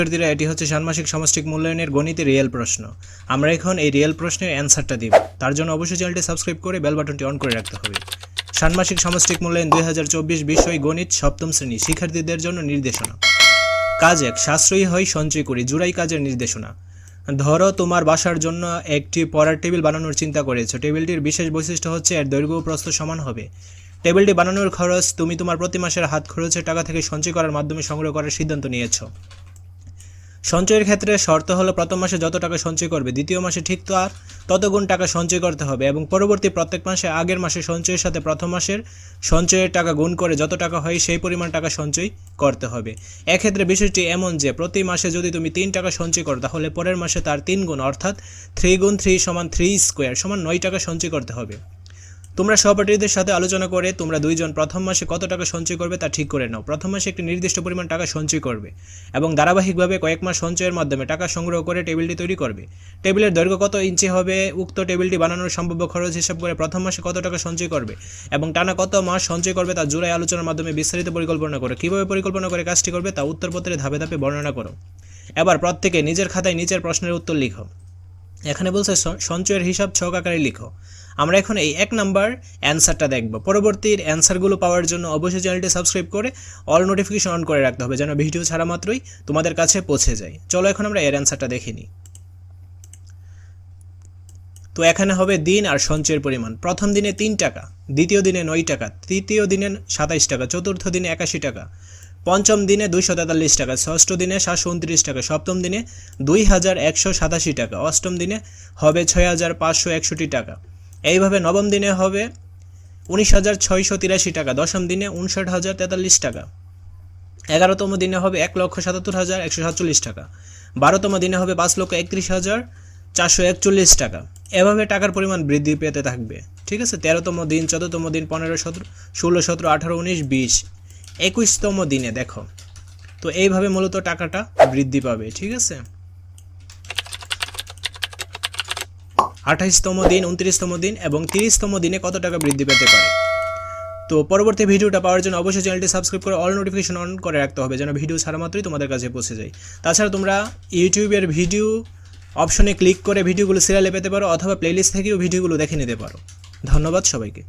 শিক্ষার্থীরা, এটি হচ্ছে ষান্মাসিক সমষ্টিক মূল্যায়নের গণিতের রিয়েল প্রশ্ন। আমরা এখন এই রিয়েল প্রশ্নের অ্যান্সারটা দিব। তার জন্য অবশ্যই চ্যানেলটি সাবস্ক্রাইব করে বেল বাটনটি অন করে রাখতে হবে। ষান্মাসিক সমষ্টিক মূল্যায়ন 2024 বিষয় গণিত সপ্তম শ্রেণী শিক্ষার্থীদের জন্য নির্দেশনা। কাজ 1, সাশ্রয়ী হয় সঞ্চয় করি। জুড়াই কাজের নির্দেশনা। ধরো তোমার বাসার জন্য একটি পড়ার টেবিল বানানোর চিন্তা করেছো। টেবিলটির বিশেষ বৈশিষ্ট্য হচ্ছে এর দৈর্ঘ্য ও প্রস্থ সমান হবে। টেবিলটি বানানোর খরচ তুমি তোমার প্রতি মাসের হাত খরচের টাকা থেকে সঞ্চয় করার মাধ্যমে সংগ্রহ করার সিদ্ধান্ত নিয়েছো। সঞ্চয়ের ক্ষেত্রে শর্ত হলো প্রথম মাসে যত টাকা সঞ্চয় করবে দ্বিতীয় মাসে ঠিক তত গুণ টাকা সঞ্চয় করতে হবে এবং পরবর্তী প্রত্যেক মাসে আগের মাসের সঞ্চয়ের সাথে প্রথম মাসের সঞ্চয়ের টাকা গুণ করে যত টাকা হয় সেই পরিমাণ টাকা সঞ্চয় করতে হবে। এক্ষেত্রে বিষয়টি এমন যে প্রতি মাসে যদি তুমি 3 টাকা সঞ্চয় করো তাহলে পরের মাসে তার 3 গুণ অর্থাৎ 3 গুণ 3 সমান 3 স্কোয়ার সমান 9 টাকা সঞ্চয় করতে হবে। তোমরা সহপাঠীদের সাথে আলোচনা করে তোমরা দুইজন প্রথম মাসে কত টাকা সঞ্চয় করবে তা ঠিক করে নাও। প্রথম মাসে একটি নির্দিষ্ট পরিমাণ টাকা সঞ্চয় করবে এবং ধারাবাহিকভাবে কয়েক মাস সঞ্চয়ের মাধ্যমে টাকা সংগ্রহ করে টেবিলটি তৈরি করবে। টেবিলের দৈর্ঘ্য কত ইঞ্চি হবে উক্ত টেবিলটি বানানোর সম্ভাব্য খরচ হিসাব করে প্রথম মাসে কত টাকা সঞ্চয় করবে এবং টানা কত মাস সঞ্চয় করবে তা জোড়ায় আলোচনার মাধ্যমে বিস্তারিত পরিকল্পনা করো। কীভাবে পরিকল্পনা করে কাজটি করবে তা উত্তরপত্রে ধাপে ধাপে বর্ণনা করো। এবার প্রত্যেকে নিজের খাতায় নিচের প্রশ্নের উত্তর লিখো। এখানে বলছে সঞ্চয়ের হিসাব ছক আকারে লিখো। আমরা এখন এই 1 নাম্বার অ্যান্সারটা দেখব। পরবর্তীর অ্যান্সারগুলো পাওয়ার জন্য অবশ্যই চ্যানেলটি সাবস্ক্রাইব করে অল নোটিফিকেশন অন করে রাখতে হবে যেন ভিডিও ছাড়া মাত্রই তোমাদের কাছে পৌঁছে যায়। চলো এখন আমরা এর অ্যান্সারটা দেখে নিই। তো এখানে হবে দিন আর সঞ্চয়ের পরিমাণ। প্রথম দিনে 3 টাকা, দ্বিতীয় দিনে 9 টাকা, তৃতীয় দিনে 27 টাকা, চতুর্থ দিনে 81 টাকা, পঞ্চম দিনে 243 টাকা, ষষ্ঠ দিনে 729 টাকা, সপ্তম দিনে 2187 টাকা, অষ্টম দিনে হবে 6561 টাকা। এইভাবে নবম দিনে হবে 19,683 টাকা, দশম দিনে 59,043 টাকা, 11তম দিনে হবে 1,77,147 টাকা, 12তম দিনে হবে 5,31,441 টাকা। এভাবে টাকার পরিমাণ বৃদ্ধি পেতে থাকবে। ঠিক আছে, 13তম দিন, 14তম দিন, 15, 17, 16, 17, 18, 19, 20, 21তম দিনে দেখো। তো এইভাবে মূলত টাকাটা বৃদ্ধি পাবে। ঠিক আছে, 28তম দিন, 29তম দিন এবং 30তম দিনে কত টাকা বৃদ্ধি পেতে পারে। তো পরবর্তী ভিডিওটা পাওয়ার জন্য অবশ্যই চ্যানেলটি সাবস্ক্রাইব করে অল নোটিফিকেশন অন করে রাখতে হবে যেন ভিডিও ছাড়া মাত্রই তোমাদের কাছে পৌঁছে যায়। তাছাড়া তোমরা ইউটিউবের ভিডিও অপশনে ক্লিক করে ভিডিওগুলো সিরিয়ালে পেতে পারো অথবা প্লেলিস্ট থেকেও ভিডিওগুলো দেখে নিতে পারো। ধন্যবাদ সবাইকে।